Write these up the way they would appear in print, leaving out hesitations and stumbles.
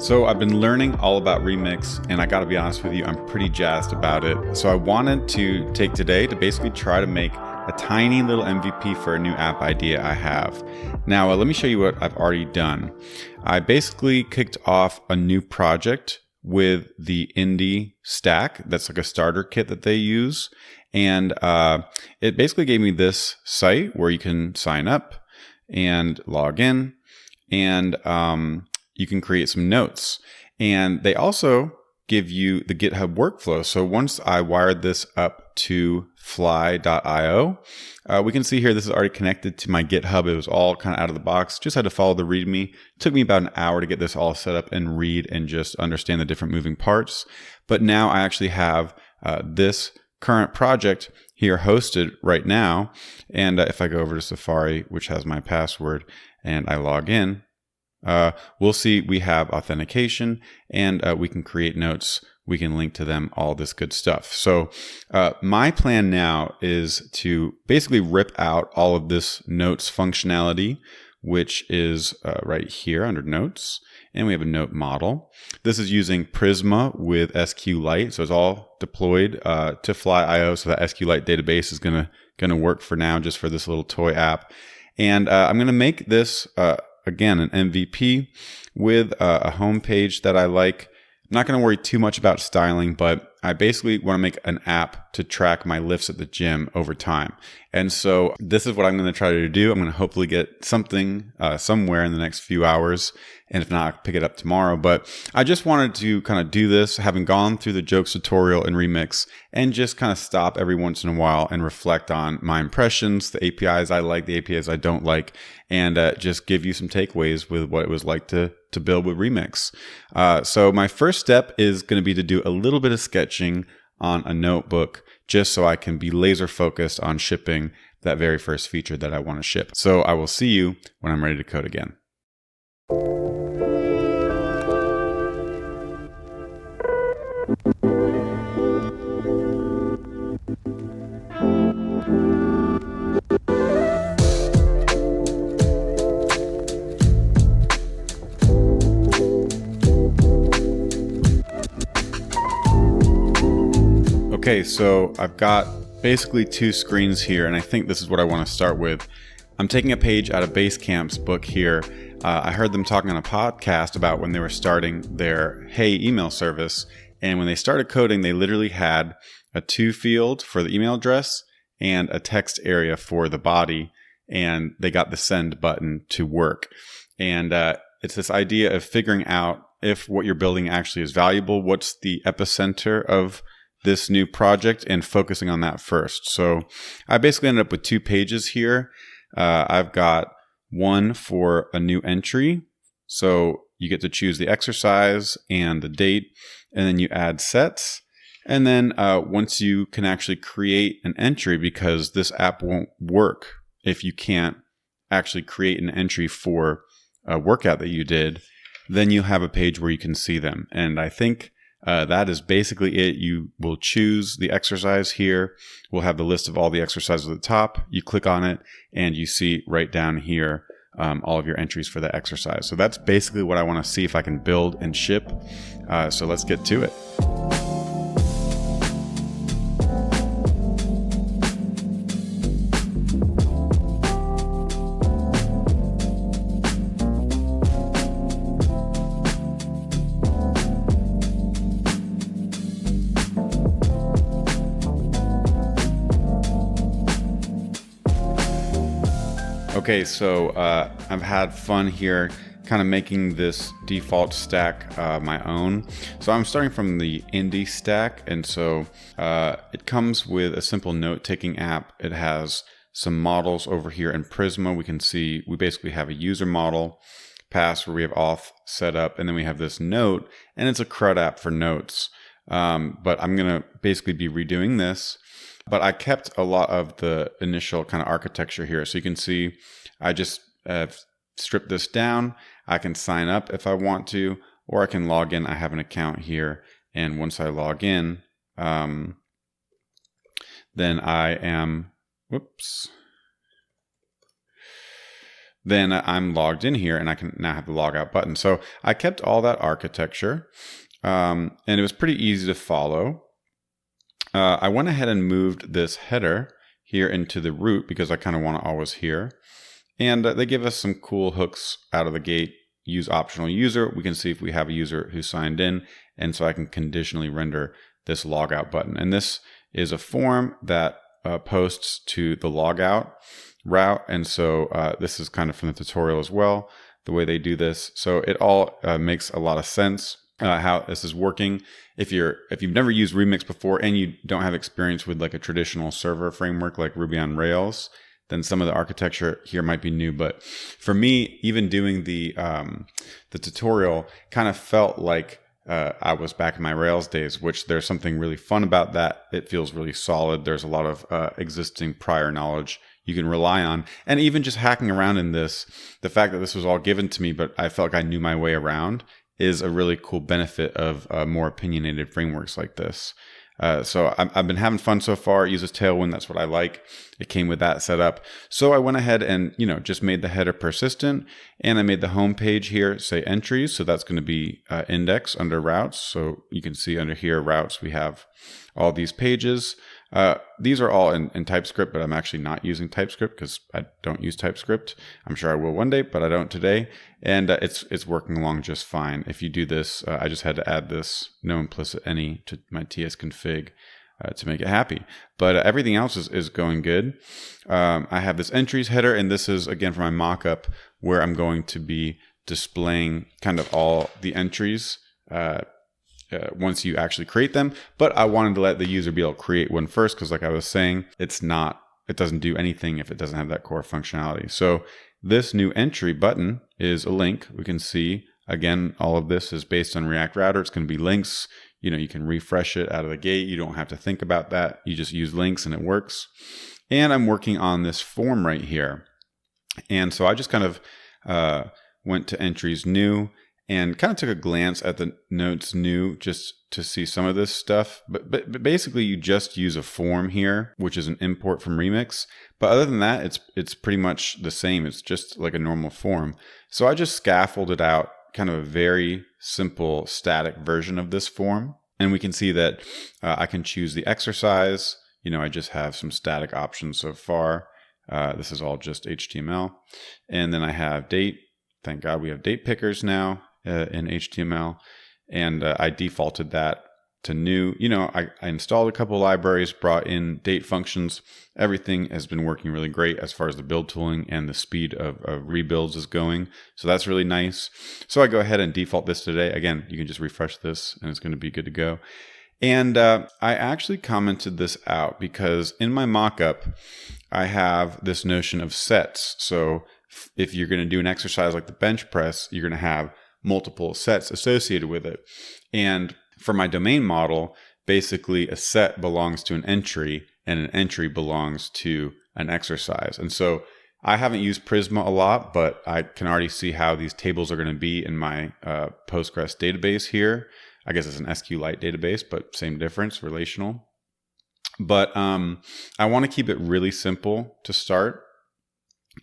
So I've been learning all about Remix, and I gotta be honest with you, I'm pretty jazzed about it. So I wanted to take today to basically try to make a tiny little MVP for a new app idea I have. Now, let me show you what I've already done. I basically kicked off a new project with the Indie stack. That's like a starter kit that they use. And it basically gave me this site where you can sign up and log in, and you can create some notes. And they also give you the GitHub workflow. So once I wired this up to fly.io, we can see here this is already connected to my GitHub. It was all kind of out of the box. Just had to follow the README. It took me about an hour to get this all set up and read and just understand the different moving parts. But now I actually have this current project here hosted right now. And if I go over to Safari, which has my password, and I log in, we'll see we have authentication, and we can create notes. We can link to them, all this good stuff. So my plan now is to basically rip out all of this notes functionality, which is right here under notes. And we have a note model. This is using Prisma with SQLite. So it's all deployed to Fly.io. So that SQLite database is gonna work for now, just for this little toy app. And I'm gonna make this again, an MVP with a homepage that I like. I'm not going to worry too much about styling, but I basically want to make an app to track my lifts at the gym over time. And so this is what I'm going to try to do. I'm going to hopefully get something somewhere in the next few hours. And if not, I'll pick it up tomorrow. But I just wanted to kind of do this, having gone through the jokes tutorial in Remix, and just kind of stop every once in a while and reflect on my impressions, the APIs I like, the APIs I don't like, and just give you some takeaways with what it was like to build with Remix. So my first step is going to be to do a little bit of sketching on a notebook, just so I can be laser focused on shipping that very first feature that I want to ship. So I will see you when I'm ready to code again. Okay, so I've got basically two screens here, and I think this is what I want to start with. I'm taking a page out of Basecamp's book here. I heard them talking on a podcast about when they were starting their Hey email service, and when they started coding, they literally had a to field for the email address and a text area for the body, and they got the send button to work. And it's this idea of figuring out if what you're building actually is valuable, what's the epicenter of this new project, and focusing on that first. So I basically ended up with two pages here. I've got one for a new entry. So you get to choose the exercise and the date, and then you add sets. And then once you can actually create an entry, because this app won't work if you can't actually create an entry for a workout that you did, then you'll have a page where you can see them. And I think that is basically it. You will choose the exercise here. We'll have the list of all the exercises at the top. You click on it, and you see right down here all of your entries for the exercise. So that's basically what I want to see if I can build and ship. So let's get to it. Okay, so I've had fun here kind of making this default stack my own. So I'm starting from the Indie stack, and so it comes with a simple note-taking app. It has some models over here in Prisma. We can see we basically have a user model pass where we have auth set up, and then we have this note, and it's a CRUD app for notes. But I'm going to basically be redoing this. But I kept a lot of the initial kind of architecture here. So you can see I just stripped this down. I can sign up if I want to, or I can log in. I have an account here. And once I log in, then then I'm logged in here and I can now have the log out button. So I kept all that architecture and it was pretty easy to follow. I went ahead and moved this header here into the root because I kind of want to always here. And they give us some cool hooks out of the gate. Use optional user. We can see if we have a user who signed in. And so I can conditionally render this logout button. And this is a form that posts to the logout route. And so this is kind of from the tutorial as well, the way they do this. So it all makes a lot of sense how this is working. If you've never used Remix before and you don't have experience with like a traditional server framework like Ruby on Rails, then some of the architecture here might be new. But for me, even doing the tutorial kind of felt like I was back in my Rails days, which there's something really fun about that. It feels really solid. There's a lot of existing prior knowledge you can rely on. And even just hacking around in this, the fact that this was all given to me, but I felt like I knew my way around, is a really cool benefit of more opinionated frameworks like this. So I've been having fun so far. It uses Tailwind. That's what I like. It came with that setup. So I went ahead and, just made the header persistent, and I made the home page here say entries. So that's going to be index under routes. So you can see under here, routes, we have all these pages. These are all in TypeScript, but I'm actually not using TypeScript because I don't use TypeScript. I'm sure I will one day, but I don't today. And it's working along just fine. If you do this, I just had to add this no implicit any to my tsconfig to make it happy. But everything else is going good. I have this entries header, and this is, again, for my mockup, where I'm going to be displaying kind of all the entries once you actually create them. But I wanted to let the user be able to create one first because, like I was saying, it doesn't do anything if it doesn't have that core functionality. So this new entry button is a link. We can see, again, all of this is based on React Router. It's going to be links. You can refresh it out of the gate. You don't have to think about that. You just use links and it works. And I'm working on this form right here. And so I just kind of went to entries new and kind of took a glance at the notes new just to see some of this stuff. But basically you just use a form here, which is an import from Remix. But other than that, it's pretty much the same. It's just like a normal form. So I just scaffolded out kind of a very simple static version of this form. And we can see that I can choose the exercise. I just have some static options so far. This is all just HTML. And then I have date. Thank God we have date pickers now in HTML. And I defaulted that to new. I installed a couple libraries, brought in date functions. Everything has been working really great as far as the build tooling and the speed of rebuilds is going. So that's really nice. So I go ahead and default this today. Again, you can just refresh this and it's going to be good to go. And I actually commented this out because in my mockup, I have this notion of sets. So if you're going to do an exercise like the bench press, you're going to have multiple sets associated with it. And for my domain model, basically a set belongs to an entry and an entry belongs to an exercise. And so I haven't used Prisma a lot, but I can already see how these tables are going to be in my Postgres database here. I guess it's an SQLite database, but same difference, relational. But I want to keep it really simple to start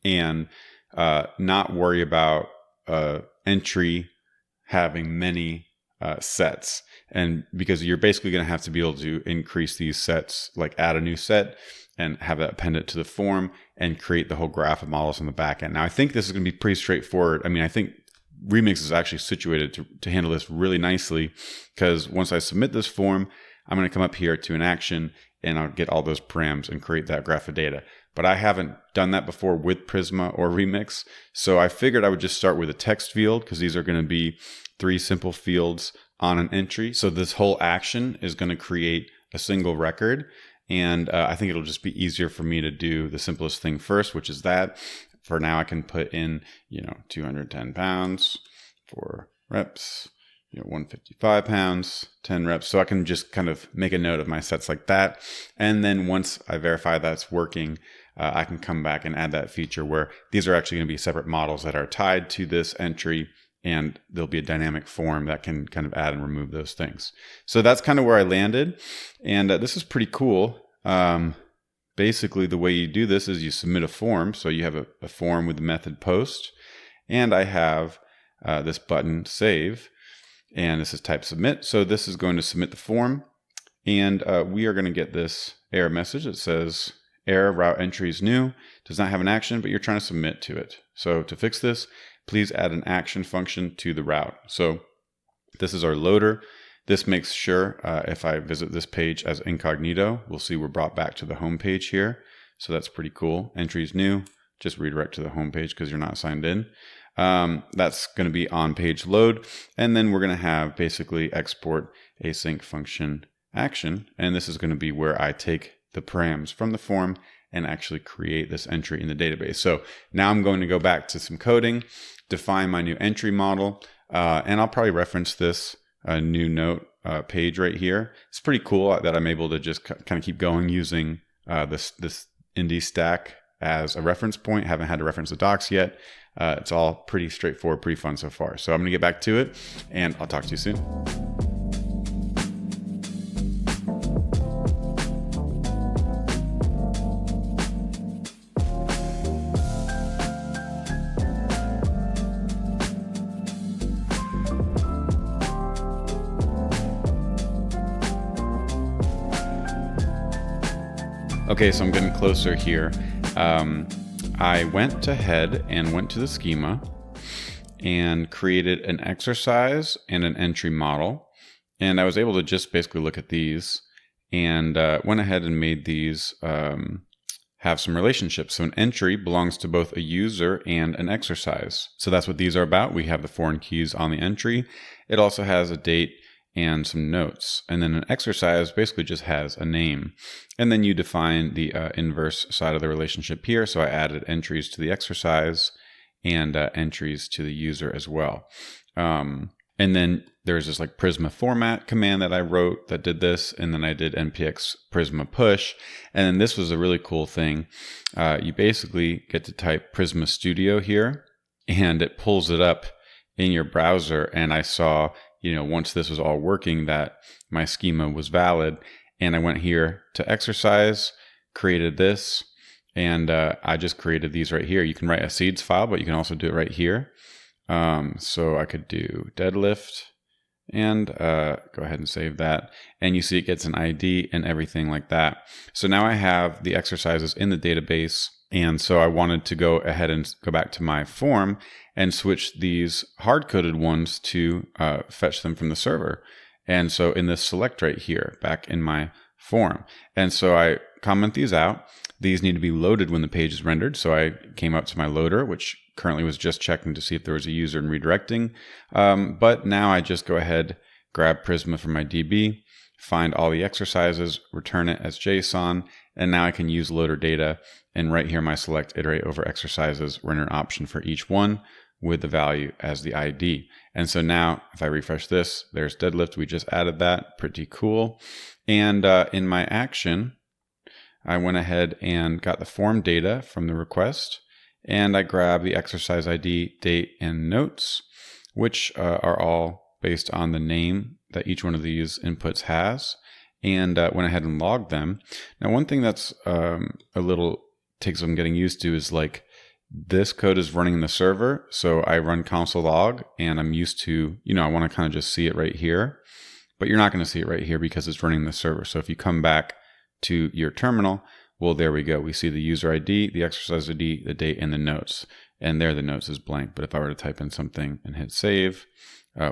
and not worry about entry having many sets. And because you're basically going to have to be able to increase these sets, like add a new set and have that appended to the form and create the whole graph of models on the back end. Now, I think this is going to be pretty straightforward. I think Remix is actually situated to handle this really nicely because once I submit this form, I'm going to come up here to an action and I'll get all those params and create that graph of data. But I haven't done that before with Prisma or Remix. So I figured I would just start with a text field because these are going to be 3 simple fields on an entry. So this whole action is going to create a single record. And I think it'll just be easier for me to do the simplest thing first, which is that. For now, I can put in, 210 pounds for reps, 155 pounds, 10 reps. So I can just kind of make a note of my sets like that. And then once I verify that's working, I can come back and add that feature where these are actually going to be separate models that are tied to this entry. And there'll be a dynamic form that can kind of add and remove those things. So that's kind of where I landed. And this is pretty cool. basically the way you do this is you submit a form. So you have a form with the method post, and I have this button save, and this is type submit. So this is going to submit the form, and we are going to get this error message that says error, route entry is new, does not have an action, but you're trying to submit to it. So to fix this, please add an action function to the route. So this is our loader. This makes sure if I visit this page as incognito, we'll see we're brought back to the home page here. So that's pretty cool. Entry is new, just redirect to the home page because you're not signed in. That's going to be on page load. And then we're going to have basically export async function action. And this is going to be where I take the params from the form and actually create this entry in the database. So now I'm going to go back to some coding, define my new entry model, and I'll probably reference this new note page right here. It's pretty cool that I'm able to just kind of keep going using this Indy stack as a reference point. Haven't had to reference the docs yet. It's all pretty straightforward, pretty fun so far. So I'm going to get back to it, and I'll talk to you soon. Okay, so I'm getting closer here. I went ahead and went to the schema and created an exercise and an entry model. And I was able to just basically look at these and went ahead and made these have some relationships. So an entry belongs to both a user and an exercise. So that's what these are about. We have the foreign keys on the entry. It also has a date and some notes. And then an exercise basically just has a name. And then you define the inverse side of the relationship here. So I added entries to the exercise and entries to the user as well. And then there's this like Prisma format command that I wrote that did this. And then I did npx Prisma push. And then this was a really cool thing. You basically get to type Prisma Studio here, and it pulls it up in your browser. And I saw, once this was all working, that my schema was valid. And I went here to exercise, created this, and I just created these right here. You can write a seeds file, but you can also do it right here. So I could do deadlift and go ahead and save that. And you see it gets an ID and everything like that. So now I have the exercises in the database. And so I wanted to go ahead and go back to my form and switch these hard-coded ones to fetch them from the server. And so in this select right here, back in my form. And so I comment these out. These need to be loaded when the page is rendered. So I came up to my loader, which currently was just checking to see if there was a user and redirecting. But now I just go ahead, grab Prisma from my DB, find all the exercises, return it as JSON, and now I can use loader data. And right here, my select iterate over exercises, render an option for each one with the value as the ID. And so now if I refresh this, there's deadlift. We just added that. Pretty cool. And in my action, I went ahead and got the form data from the request, and I grabbed the exercise ID, date, and notes, which are all based on the name that each one of these inputs has, and went ahead and logged them. Now, one thing that's a little takes some getting used to is like this code is running in the server. So I run console log, and I'm used to, I want to kind of just see it right here, but you're not going to see it right here because it's running in the server. So if you come back to your terminal, well, there we go. We see the user ID, the exercise ID, the date, and the notes. And there the notes is blank. But if I were to type in something and hit save,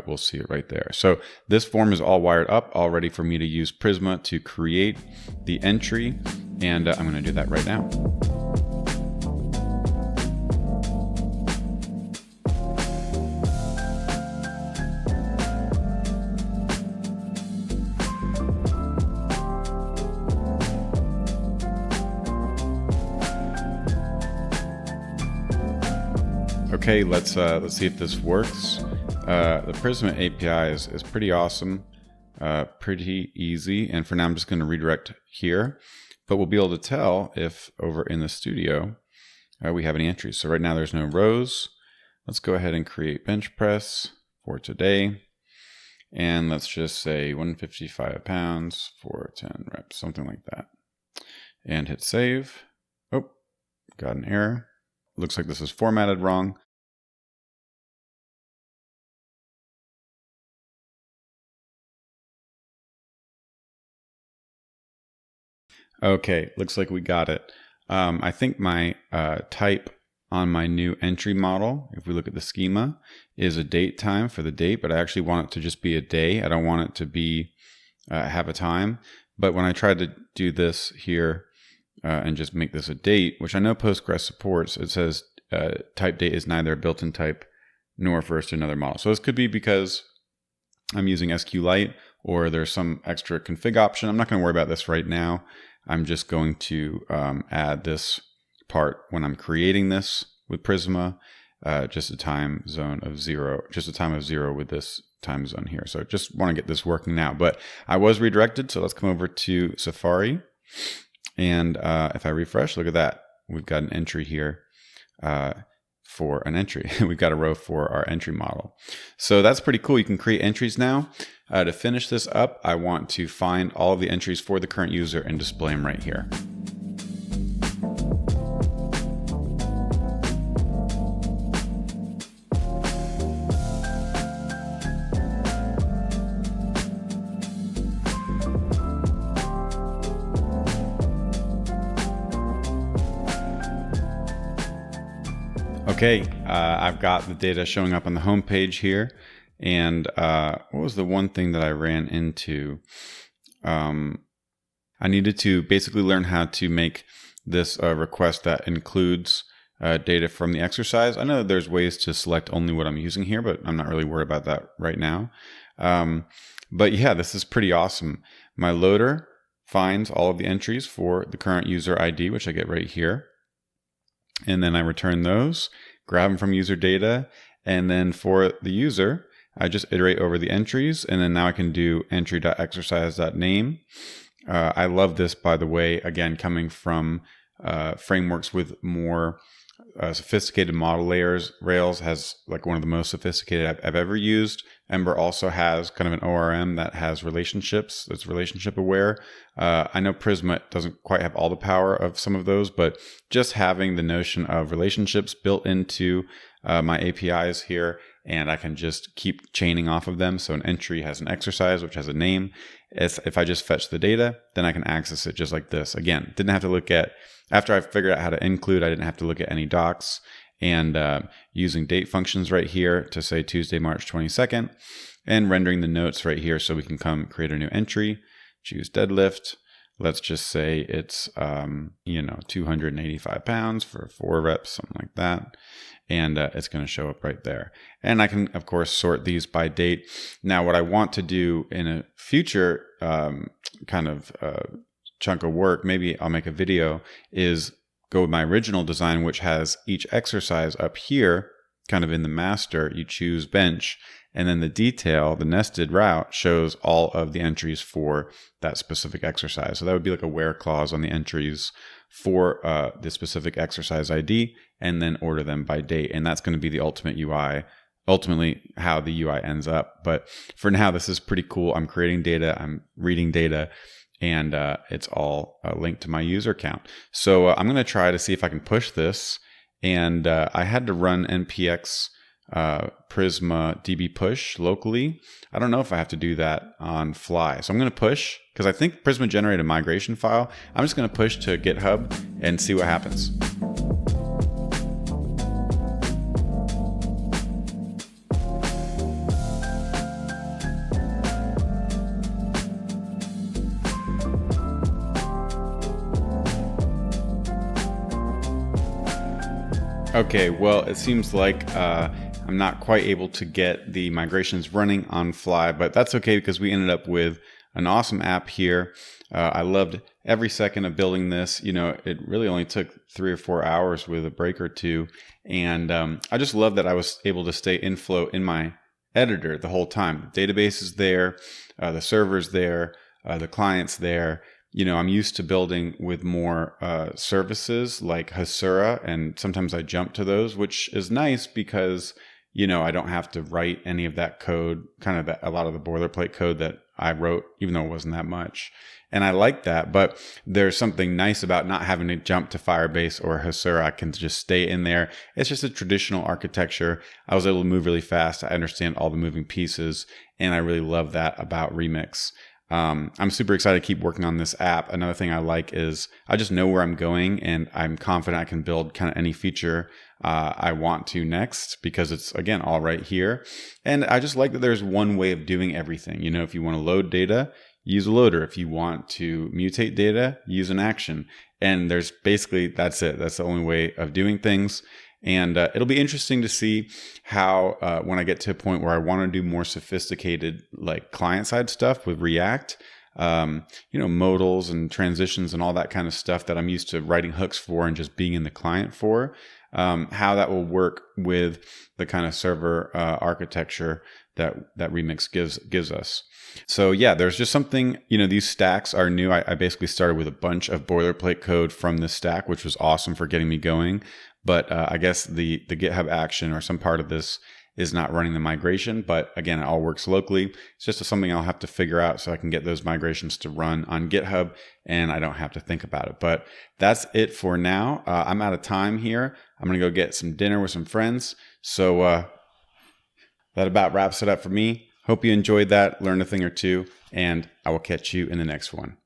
we'll see it right there. So this form is all wired up, all ready for me to use Prisma to create the entry. And I'm going to do that right now. Okay, let's see if this works. The Prisma API is pretty awesome, pretty easy. And for now, I'm just going to redirect here. But we'll be able to tell if over in the studio we have any entries. So right now there's no rows. Let's go ahead and create bench press for today. And let's just say 155 pounds for 10 reps, something like that. and hit save. Oh, got an error. Looks like this is formatted wrong. Okay, looks like we got it. I think my type on my new entry model, if we look at the schema, is a date time for the date, but I actually want it to just be a day. I don't want it to be have a time. But when I tried to do this here and just make this a date, which I know Postgres supports, it says type date is neither a built-in type nor refers to another model. So this could be because I'm using SQLite or there's some extra config option. I'm not going to worry about this right now. I'm just going to add this part when I'm creating this with Prisma, just a time zone of 0, just a time of 0 with this time zone here. So just want to get this working now. But I was redirected, so let's come over to Safari. And if I refresh, look at that. We've got an entry here for an entry. We've got a row for our entry model. So that's pretty cool. You can create entries now. To finish this up, I want to find all of the entries for the current user and display them right here. Okay, I've got the data showing up on the home page here. And what was the one thing that I ran into? I needed to basically learn how to make this request that includes data from the exercise. I know there's ways to select only what I'm using here, but I'm not really worried about that right now. But yeah, this is pretty awesome. My loader finds all of the entries for the current user ID, which I get right here. And then I return those, grab them from user data, and then for the user, I just iterate over the entries, and then now I can do entry.exercise.name. I love this, by the way, again, coming from frameworks with more sophisticated model layers. Rails has like one of the most sophisticated I've ever used. Ember also has kind of an ORM that has relationships, that's relationship aware. I know Prisma doesn't quite have all the power of some of those, but just having the notion of relationships built into my APIs here, and I can just keep chaining off of them. So an entry has an exercise, which has a name. If I just fetch the data, then I can access it just like this. Again, didn't have to look at, after I figured out how to include, I didn't have to look at any docs, and using date functions right here to say Tuesday, March 22nd, and rendering the notes right here so we can come create a new entry, choose deadlift. Let's just say it's, 285 pounds for 4 reps, something like that. And it's going to show up right there. And I can, of course, sort these by date. Now, what I want to do in a future chunk of work, maybe I'll make a video, is go with my original design, which has each exercise up here, kind of in the master. You choose bench, and then the detail, the nested route, shows all of the entries for that specific exercise. So that would be like a where clause on the entries for the specific exercise ID, and then order them by date. And that's going to be the ultimate UI, ultimately how the UI ends up. But for now, this is pretty cool. I'm creating data, I'm reading data, and it's all linked to my user account. So I'm going to try to see if I can push this. And I had to run npx Prisma db push locally. I don't know if I have to do that on fly. So I'm going to push, because I think Prisma generated a migration file. I'm just going to push to GitHub and see what happens. Okay, well, it seems like I'm not quite able to get the migrations running on fly, but that's okay because we ended up with an awesome app here. I loved every second of building this. It really only took 3 or 4 hours with a break or two. And I just love that I was able to stay in flow in my editor the whole time. The database is there, the server's there, the client's there. I'm used to building with more services like Hasura, and sometimes I jump to those, which is nice because, I don't have to write any of that code, kind of a lot of the boilerplate code that I wrote, even though it wasn't that much. And I like that, but there's something nice about not having to jump to Firebase or Hasura. I can just stay in there. It's just a traditional architecture. I was able to move really fast. I understand all the moving pieces, and I really love that about Remix. I'm super excited to keep working on this app. Another thing I like is I just know where I'm going, and I'm confident I can build kind of any feature I want to next, because it's, again, all right here. And I just like that there's one way of doing everything. You know, if you want to load data, use a loader. If you want to mutate data, use an action. And there's basically, that's it. That's the only way of doing things. And it'll be interesting to see how when I get to a point where I want to do more sophisticated, like client-side stuff with React, modals and transitions and all that kind of stuff that I'm used to writing hooks for and just being in the client for, how that will work with the kind of server architecture that Remix gives us. So yeah, there's just something, these stacks are new. I basically started with a bunch of boilerplate code from this stack, which was awesome for getting me going. But I guess the GitHub action or some part of this is not running the migration. But again, it all works locally. It's just something I'll have to figure out so I can get those migrations to run on GitHub and I don't have to think about it. But that's it for now. I'm out of time here. I'm going to go get some dinner with some friends. So that about wraps it up for me. Hope you enjoyed that, learned a thing or two, and I will catch you in the next one.